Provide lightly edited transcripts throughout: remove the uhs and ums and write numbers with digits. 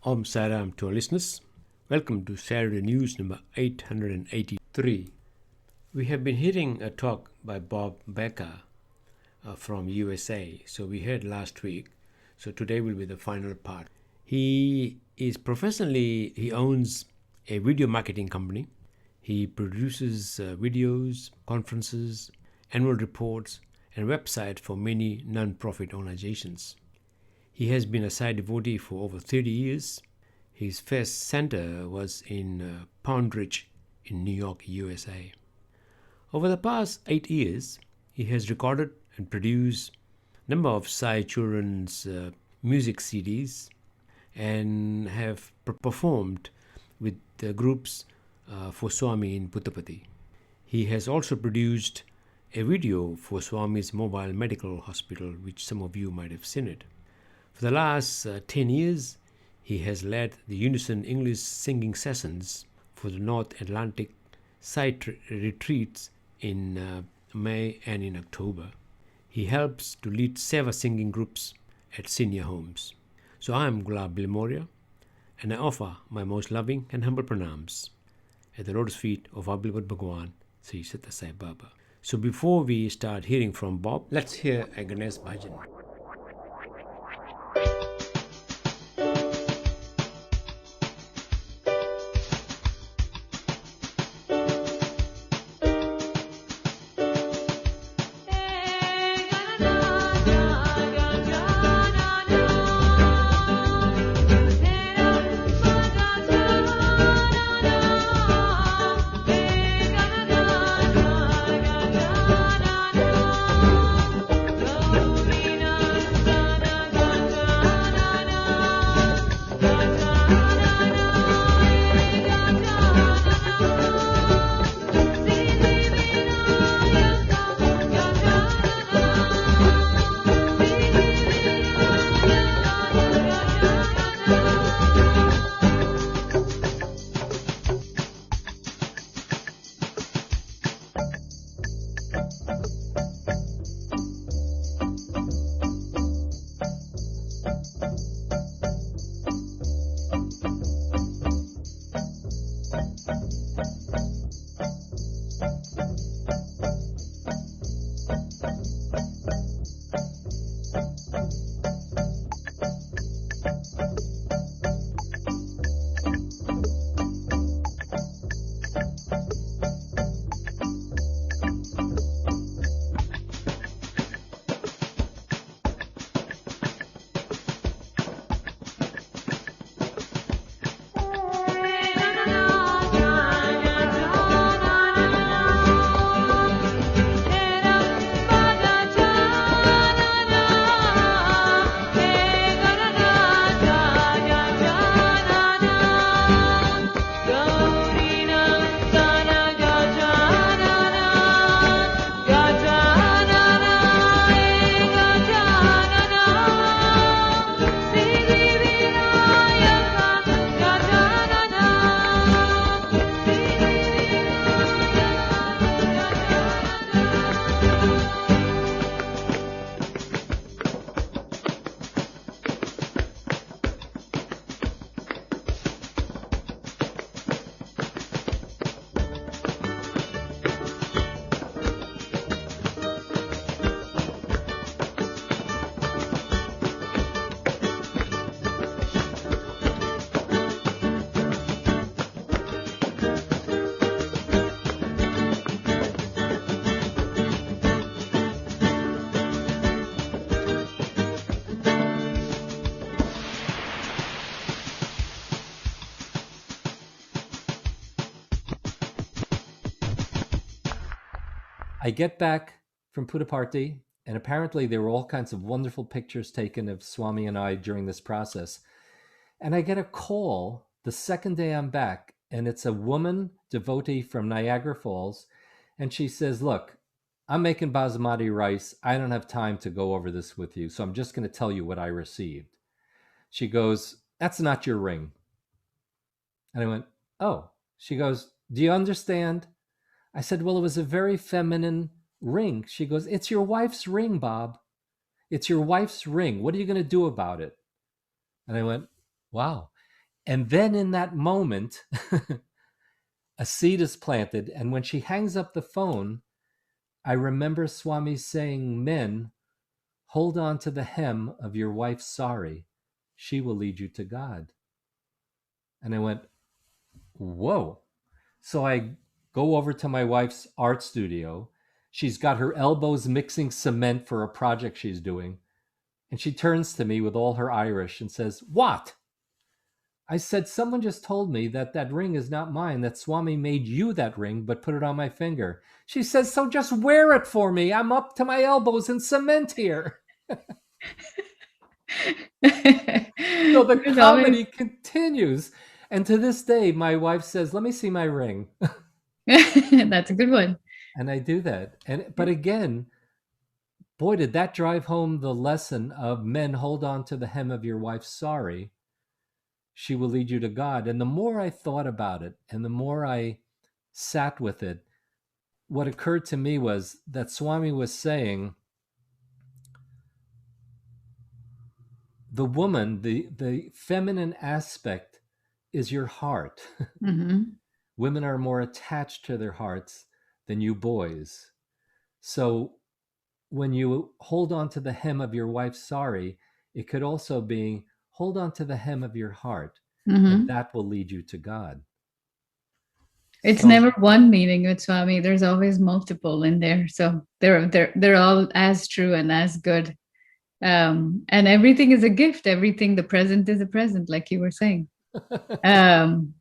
Om Saram to our listeners. Welcome to Saturday News number 883. We have been hearing a talk by Bob Becker from USA. So we heard last week. So today will be the final part. He owns a video marketing company. He produces videos, conferences, annual reports, and websites for many non-profit organizations. He has been a site devotee for over 30 years. His first center was in Pound Ridge in New York, USA. Over the past 8 years, he has recorded and produced a number of Sai children's music CDs and have performed with groups for Swami in Puttapati. He has also produced a video for Swami's mobile medical hospital, which some of you might have seen it. For the last 10 years, he has led the Unison English singing sessions for the North Atlantic site retreats in May and in October. He helps to lead Seva singing groups at senior homes. So I am Gulab Bilmoria, and I offer my most loving and humble pranams at the lotus feet of our beloved Bhagwan, Sri Sathya Sai Baba. So before we start hearing from Bob, let's hear a Ganesh Bhajan. I get back from Puttaparthi, and apparently there were all kinds of wonderful pictures taken of Swami and I during this process. And I get a call the second day I'm back, and it's a woman devotee from Niagara Falls. And she says, look, I'm making basmati rice. I don't have time to go over this with you, so I'm just going to tell you what I received. She goes, that's not your ring. And I went, oh. She goes, do you understand? I said, well, it was a very feminine ring. She goes, it's your wife's ring, Bob. It's your wife's ring. What are you going to do about it? And I went, wow. And then in that moment, a seed is planted. And when she hangs up the phone, I remember Swami saying, "Men, hold on to the hem of your wife's sari. She will lead you to God." And I went, whoa. So I go over to my wife's art studio. She's got her elbows mixing cement for a project she's doing. And she turns to me with all her Irish and says, "What?" I said, "Someone just told me that that ring is not mine, that Swami made you that ring, but put it on my finger." She says, "So just wear it for me. I'm up to my elbows in cement here." So the There's always comedy continues. And to this day, my wife says, "Let me see my ring." that's a good one. And I do that. But again, boy, did that drive home the lesson of men, hold on to the hem of your wife's sari. She will lead you to God. And the more I thought about it and the more I sat with it, what occurred to me was that Swami was saying, the woman, the feminine aspect is your heart. Mm-hmm. Women are more attached to their hearts than you boys. So when you hold on to the hem of your wife's sari, it could also be hold on to the hem of your heart, and Mm-hmm. that will lead you to God. It's So, never one meaning with Swami. There's always multiple in there. So they're all as true and as good. And everything is a gift. Everything, the present is a present, like you were saying. Um,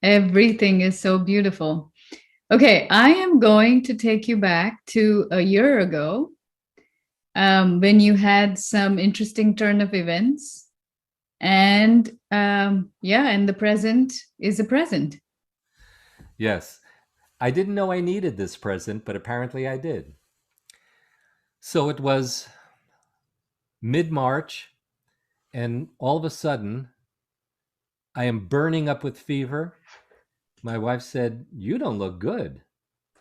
everything is so beautiful. Okay, I am going to take you back to a year ago, when you had some interesting turn of events. And yeah, and the present is a present. yes, I didn't know I needed this present, but apparently I did. So it was mid March, and all of a sudden, I am burning up with fever. My wife said, "You don't look good."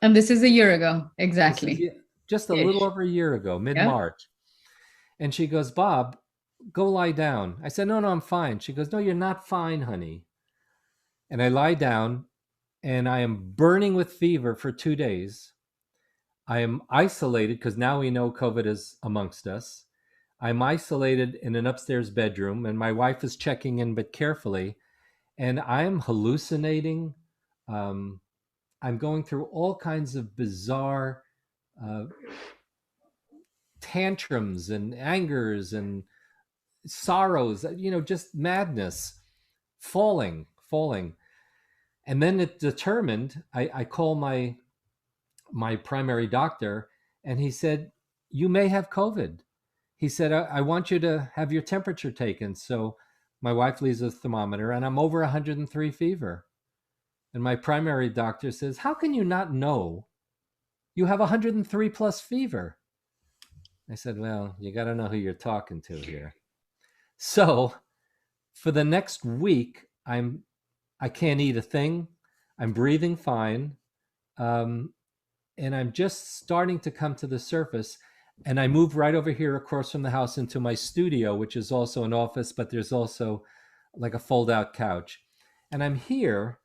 And this is a year ago, This is exactly. just a little Ish. over a year ago, mid Yeah. March. And she goes, "Bob, go lie down." I said, "No, no, I'm fine." She goes, "No, you're not fine, honey." And I lie down and I am burning with fever for 2 days. I am isolated because now we know COVID is amongst us. I'm isolated in an upstairs bedroom and my wife is checking in, but carefully. And I'm hallucinating. Um, I'm going through all kinds of bizarre uh, tantrums and angers and sorrows, just madness, falling. And then it determined, I call my primary doctor, and he said, "You may have COVID." He said, I want you to have your temperature taken." So my wife leaves a thermometer, and I'm over 103 fever. And my primary doctor says, "How can you not know you have 103 plus fever?" I said, "Well, you got to know who you're talking to here." So for the next week, I can't eat a thing. I'm breathing fine. Um, and I'm just starting to come to the surface. And I moved right over here across from the house into my studio, which is also an office, but there's also like a fold out couch. And I'm here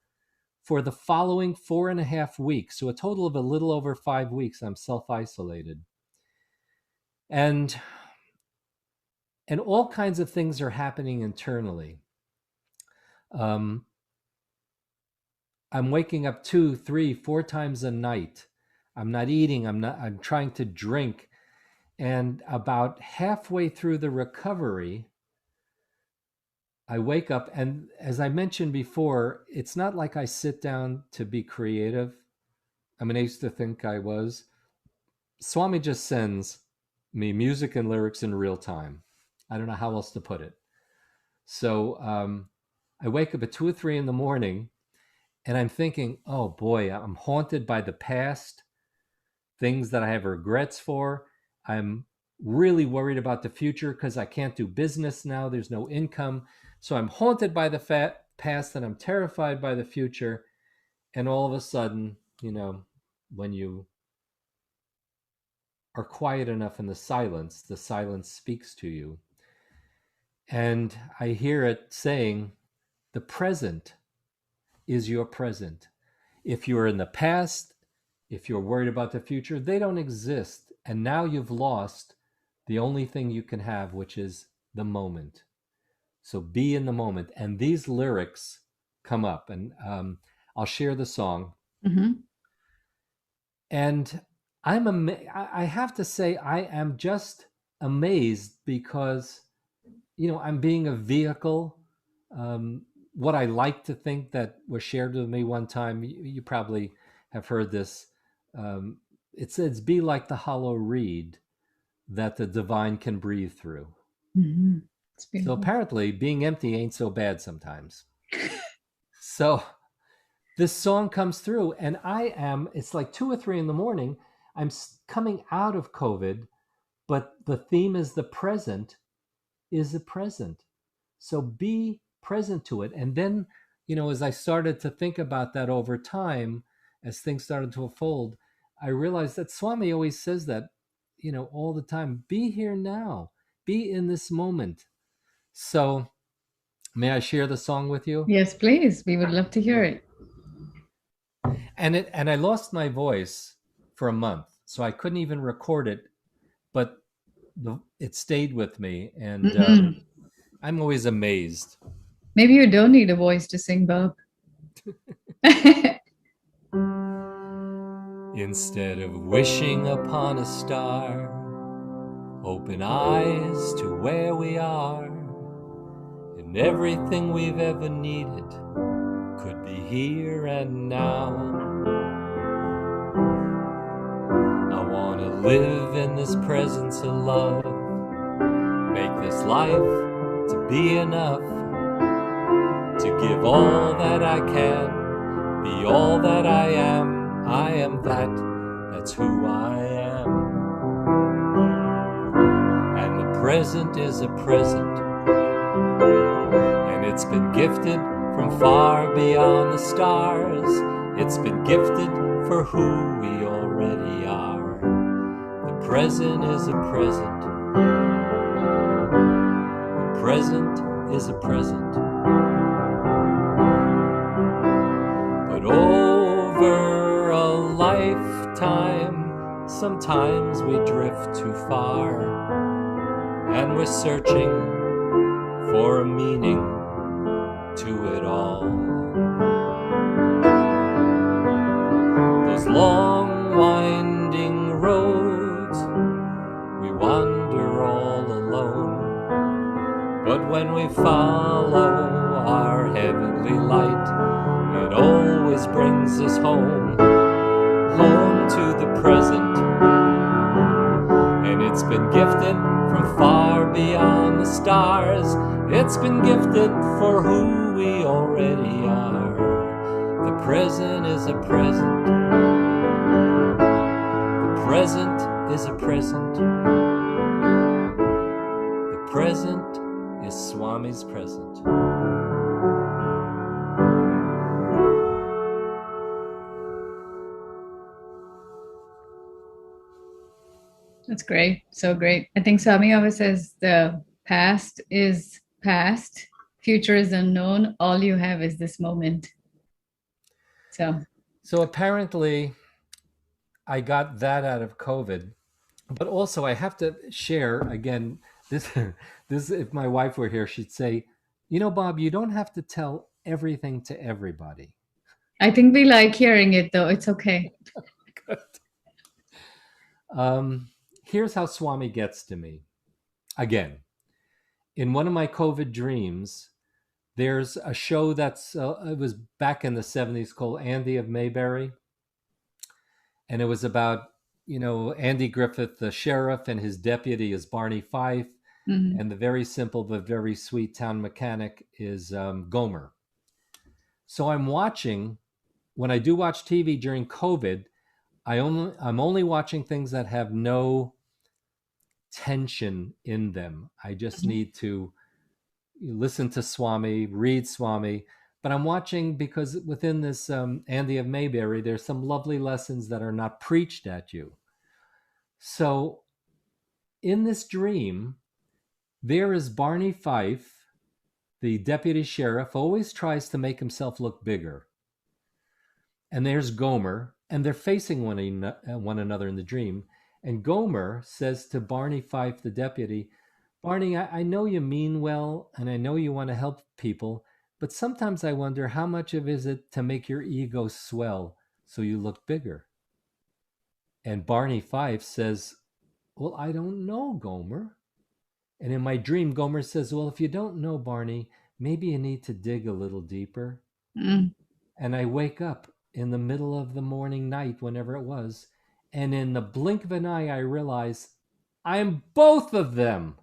for the following 4.5 weeks. So a total of a little over 5 weeks, I'm self isolated. And all kinds of things are happening internally. Um, I'm waking up 2, 3, 4 times a night. I'm not eating. I'm trying to drink. And about halfway through the recovery, I wake up. And as I mentioned before, it's not like I sit down to be creative. I mean, I used to think I was. Swami just sends me music and lyrics in real time. I don't know how else to put it. So I wake up at 2 or 3 in the morning and I'm thinking, oh boy, I'm haunted by the past, things that I have regrets for. I'm really worried about the future because I can't do business now. There's no income. So I'm haunted by the past and I'm terrified by the future. And all of a sudden, when you are quiet enough in the silence speaks to you. And I hear it saying, The present is your present. If you're in the past, if you're worried about the future, they don't exist. And now you've lost the only thing you can have, which is the moment. So be in the moment. And these lyrics come up, and I'll share the song. Mhm. And I have to say, I am just amazed because, I'm being a vehicle. Um, what I like to think that was shared with me one time, you probably have heard this. Um, it says, be like the hollow reed that the divine can breathe through. Mhm. It's So beautiful. apparently, being empty ain't so bad sometimes. So this song comes through, and it's like 2 or 3 in the morning. I'm coming out of COVID, but the theme is the present is the present. So be present to it. And then, as I started to think about that over time, as things started to unfold, I realized that Swami always says that, all the time, be here now, be in this moment. So may I share the song with you? Yes, please. We would love to hear it. And I lost my voice for a month, so I couldn't even record it, but it stayed with me, and Mhm. I'm always amazed. Maybe you don't need a voice to sing, Bob. Instead of wishing upon a star, open eyes to where we are, and everything we've ever needed could be here and now. I want to live in this presence of love, make this life to be enough, to give all that I can, be all that I am. I am that's who I am. And the present is a present, and it's been gifted from far beyond the stars. It's been gifted for who we already are. The present is a present. The present is a present. But over a lifetime, sometimes we drift too far, and we're searching for a meaning to it all. Those long winding roads, we wander all alone, but when we follow our heavenly light, it always brings us home to the present. And it's been gifted from far beyond the stars. It's been gifted for who we already are. The present is a present. The present is a present. The present is Swami's present. That's great. So great. I think Swami always says the past is past, future is unknown. All you have is this moment. So apparently, I got that out of COVID, but also I have to share again. This, this. If my wife were here, she'd say, Bob, you don't have to tell everything to everybody. I think we like hearing it, though. It's okay. Here's how Swami gets to me. Again, in one of my COVID dreams, there's a show that's it was back in the 70s called Andy of Mayberry, and it was about Andy Griffith, the sheriff, and his deputy is Barney Fife, and the very simple but very sweet town mechanic is Gomer. So I'm watching. When I do watch TV during COVID, I'm only watching things that have no tension in them. I just need to listen to Swami, read Swami. But I'm watching because within this Andy of Mayberry, there's some lovely lessons that are not preached at you. So in this dream, there is Barney Fife the deputy sheriff always tries to make himself look bigger. And there's Gomer, and they're facing one another in the dream. And Gomer says to Barney Fife, the deputy, Barney, I know you mean well, and I know you want to help people, but sometimes I wonder how much of is it to make your ego swell so you look bigger? And Barney Fife says, well, I don't know, Gomer. And in my dream, Gomer says, well, if you don't know, Barney, maybe you need to dig a little deeper. Mm. And I wake up in the middle of the morning, night, whenever it was. And in the blink of an eye, I realize I'm both of them.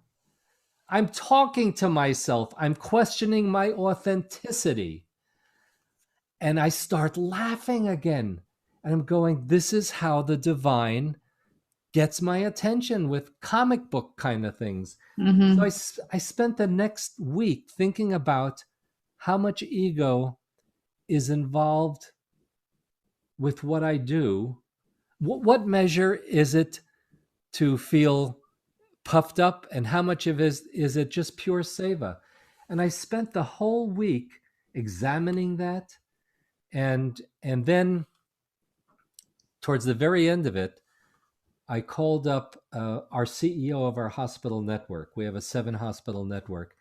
I'm talking to myself. I'm questioning my authenticity. And I start laughing again. And I'm going, this is how the divine gets my attention with comic book kind of things. Mm-hmm. So I spent the next week thinking about how much ego is involved with what I do. What measure is it to feel puffed up, and how much of it is it just pure seva? And I spent the whole week examining that, and then towards the very end of it, I called up our CEO of our hospital network. We have a 7-hospital network,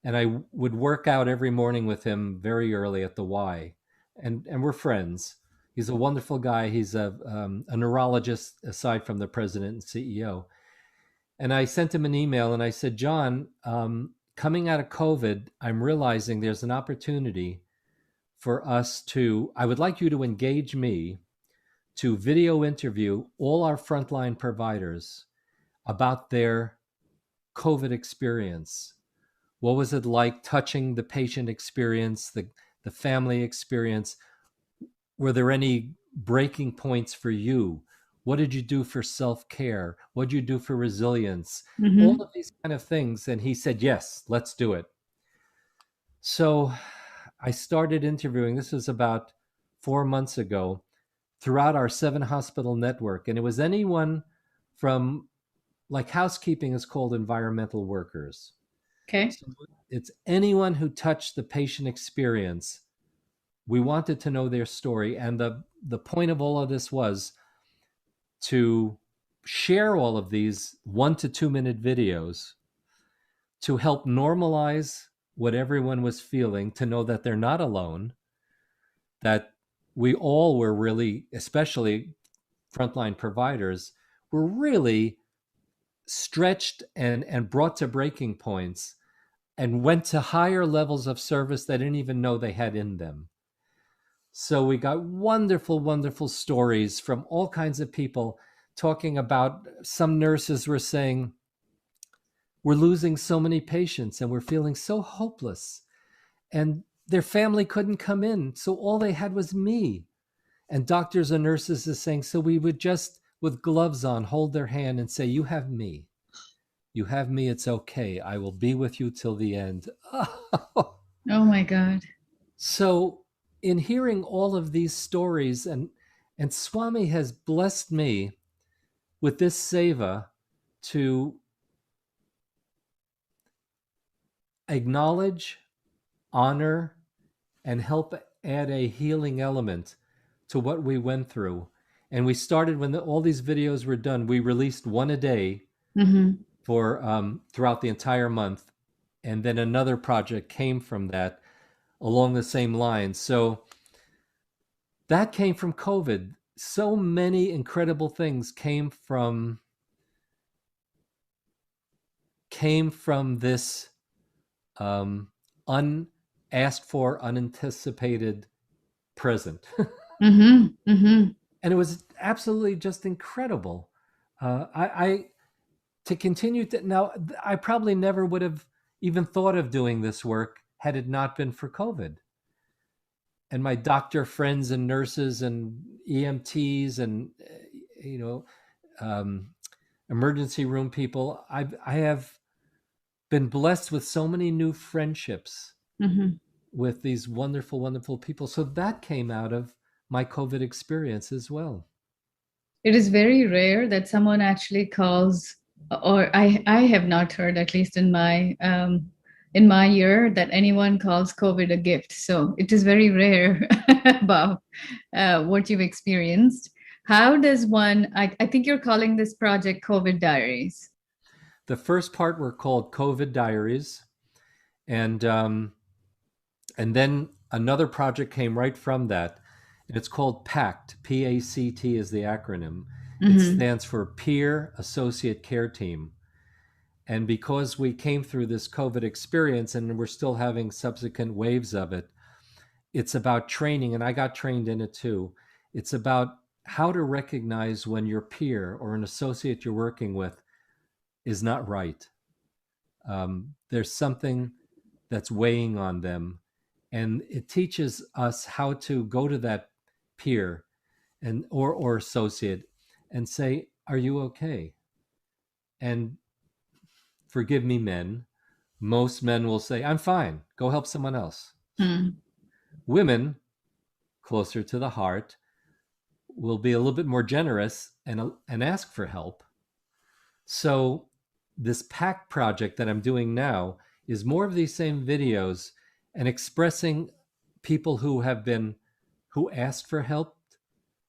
and I would work out every morning with him very early at the Y, and we're friends. He's a wonderful guy. He's a neurologist aside from the president and CEO. And I sent him an email and I said, John, coming out of COVID, I'm realizing there's an opportunity for us to, I would like you to engage me to video interview all our frontline providers about their COVID experience. What was it like touching the patient experience, the family experience? Were there any breaking points for you? What did you do for self-care? What did you do for resilience? All Mm-hmm. of these kind of things. And he said, yes, let's do it. So I started interviewing. This was about 4 months ago, throughout our 7-hospital network. And it was anyone from, like, housekeeping is called environmental workers. Okay. So it's anyone who touched the patient experience. We wanted to know their story. And the point of all of this was to share all of these 1 to 2 minute videos to help normalize what everyone was feeling, to know that they're not alone, that we all were really, especially frontline providers, were really stretched and brought to breaking points and went to higher levels of service they didn't even know they had in them. So we got wonderful, wonderful stories from all kinds of people talking about, some nurses were saying, we're losing so many patients and we're feeling so hopeless. And their family couldn't come in. So all they had was me. And doctors and nurses are saying, so we would just, with gloves on, hold their hand and say, you have me. You have me. It's okay. I will be with you till the end. Oh my God. So in hearing all of these stories, and Swami has blessed me with this seva to acknowledge, honor, and help add a healing element to what we went through. And we started, when all these videos were done, we released one a day Mm-hmm. for throughout the entire month. And then another project came from that along the same lines. So that came from COVID. So many incredible things came from this unasked for, unanticipated present. Mm-hmm. Mm-hmm. And it was absolutely just incredible. I to continue to, now, I probably never would have even thought of doing this work had it not been for COVID. And my doctor friends and nurses and EMTs and um, emergency room people, I have been blessed with so many new friendships Mm-hmm. with these wonderful, wonderful people. So that came out of my COVID experience as well. It is very rare that someone actually calls, or I have not heard, at least in my in my year that anyone calls COVID a gift. So it is very rare about what you've experienced. How does one, I think you're calling this project COVID Diaries. The first part were called COVID Diaries, and then another project came right from that, and it's called PACT. PACT is the acronym. It stands for Peer Associate Care Team. And because we came through this COVID experience and we're still having subsequent waves of it, it's about training, and I got trained in it too. It's about how to recognize when your peer or an associate you're working with is not right. There's something that's weighing on them, and it teaches us how to go to that peer and or associate and say, "Are you okay?" And forgive me, men. Most men will say, "I'm fine. Go help someone else." Mm. Women, closer to the heart, will be a little bit more generous and ask for help. So this PAC project that I'm doing now is more of these same videos and expressing people who asked for help,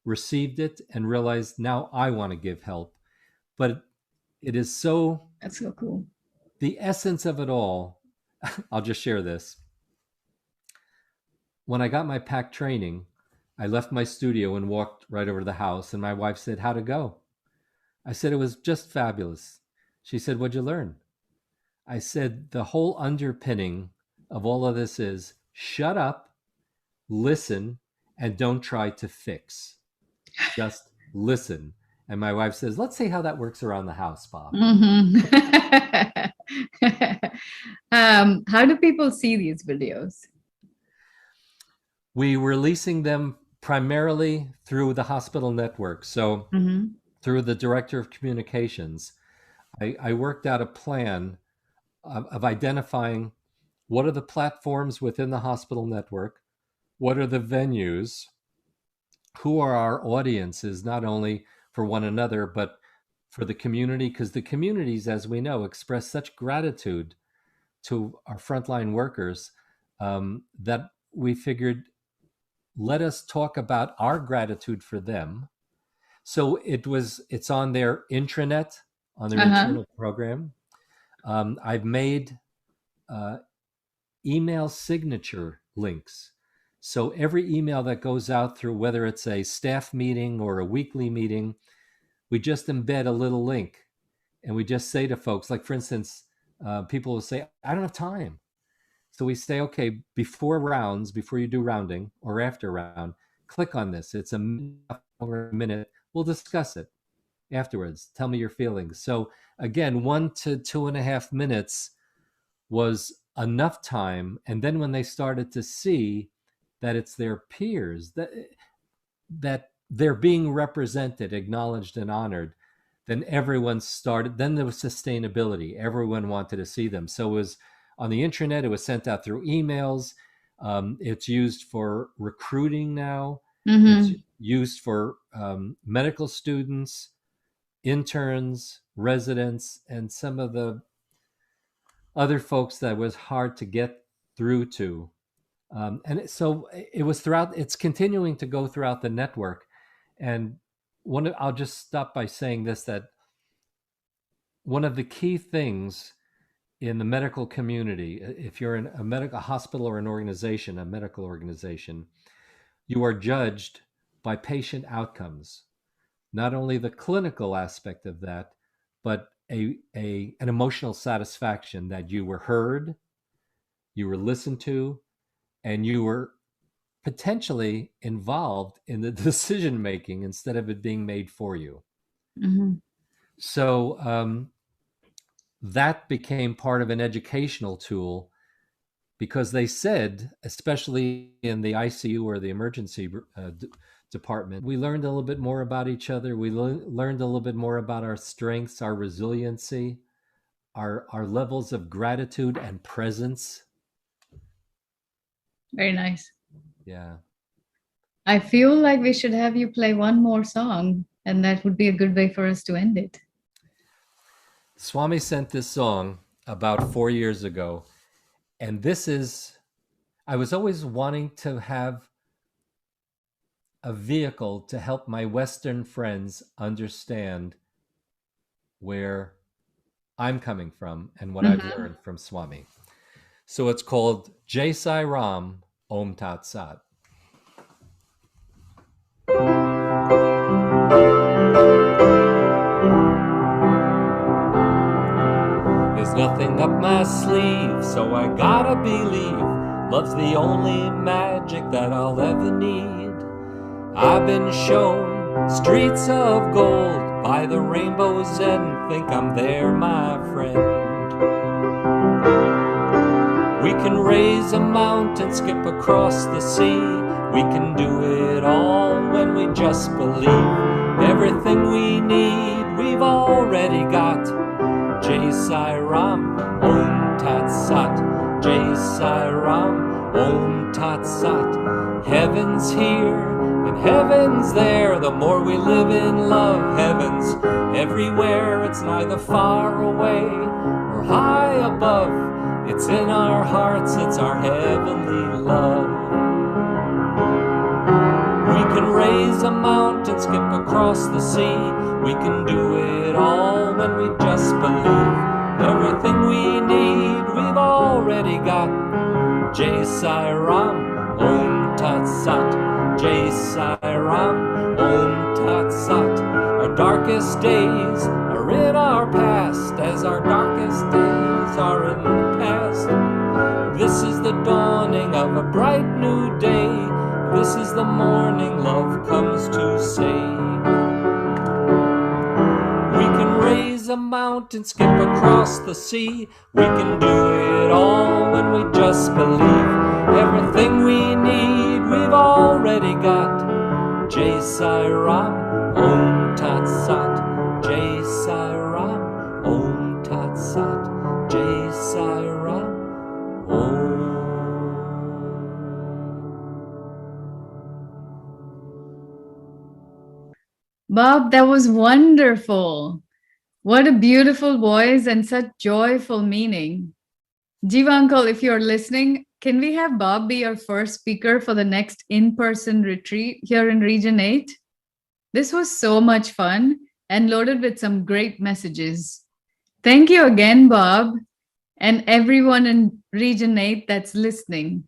received it, and realized now I want to give help. But it is so, That's so cool. the essence of it all, I'll just share this. When I got my PAC training, I left my studio and walked right over to the house, and my wife said, "How'd it go?" I said, "It was just fabulous." She said, "What'd you learn?" I said, "The whole underpinning of all of this is shut up, listen, and don't try to fix. Just listen." And my wife says, "Let's see how that works around the house, Bob." How do people see these videos? We releasing them primarily through the hospital network. So through the director of communications, I worked out a plan of identifying what are the platforms within the hospital network, what are the venues, who are our audiences, not only for one another, but for the community, because the communities, as we know, express such gratitude to our frontline workers that we figured, let us talk about our gratitude for them. So it's on their intranet, on their internal program. I've made email signature links. So every email that goes out through, whether it's a staff meeting or a weekly meeting, we just embed a little link, and we just say to folks, like for instance, people will say, "I don't have time." So we say, "Okay, before you do rounding or after round, click on this. It's a minute. We'll discuss it afterwards. Tell me your feelings." So again, 1 to 2.5 minutes was enough time. And then when they started to see that it's their peers, that they're being represented, acknowledged, and honored, then then there was sustainability. Everyone wanted to see them. So it was on the intranet, it was sent out through emails. It's used for recruiting now. It's used for medical students, interns, residents, and some of the other folks that was hard to get through to. So it was it's continuing to go throughout the network. And I'll just stop by saying this, that one of the key things in the medical community, if you're in a medical hospital or an organization, a medical organization, you are judged by patient outcomes, not only the clinical aspect of that, but an emotional satisfaction that you were heard, you were listened to, and you were potentially involved in the decision making instead of it being made for you. So that became part of an educational tool, because they said, especially in the ICU or the emergency department, we learned a little bit more about each other. We learned a little bit more about our strengths, our resiliency, our levels of gratitude and presence. Very nice. Yeah. I feel like we should have you play one more song, and that would be a good way for us to end it. Swami sent this song about 4 years ago, And this is, I was always wanting to have a vehicle to help my Western friends understand where I'm coming from and what I've Mhm. learned from Swami. So it's called Jai Sai Ram Om Tat Sat. There's nothing up my sleeve, so I gotta believe love's the only magic that I'll ever need. I've been shown streets of gold by the rainbow's end, think I'm there, my friend. We can raise a mountain, skip across the sea. We can do it all when we just believe. Everything we need, we've already got. Jai Sai Ram, Om Tat Sat. Jai Sai Ram, Om Tat Sat. Heaven's here and heaven's there. The more we live in love, heaven's everywhere. It's neither far away or high above. It's in our hearts, it's our heavenly love. We can raise a mountain, skip across the sea. We can do it all when we just believe. Everything we need, we've already got. Jai Sai Ram, Om Tat Sat. Jai Sai Ram, Om Tat Sat. Our darkest days are in our past, as our darkest days are in the past. This is the dawning of a bright new day. This is the morning love comes to say. We can raise a mountain, skip across the sea. We can do it all when we just believe. Everything we need, we've already got. Jai Sai Ram, Om Tat Sat. Jai Sai Ram, Om Tat Sat. Jai Sai Ram, Om. Bob, that was wonderful. What a beautiful voice and such joyful meaning. Jiva Uncle, if you're listening, can we have Bob be our first speaker for the next in-person retreat here in Region 8? This was so much fun and loaded with some great messages. Thank you again, Bob, and everyone in Region 8 that's listening.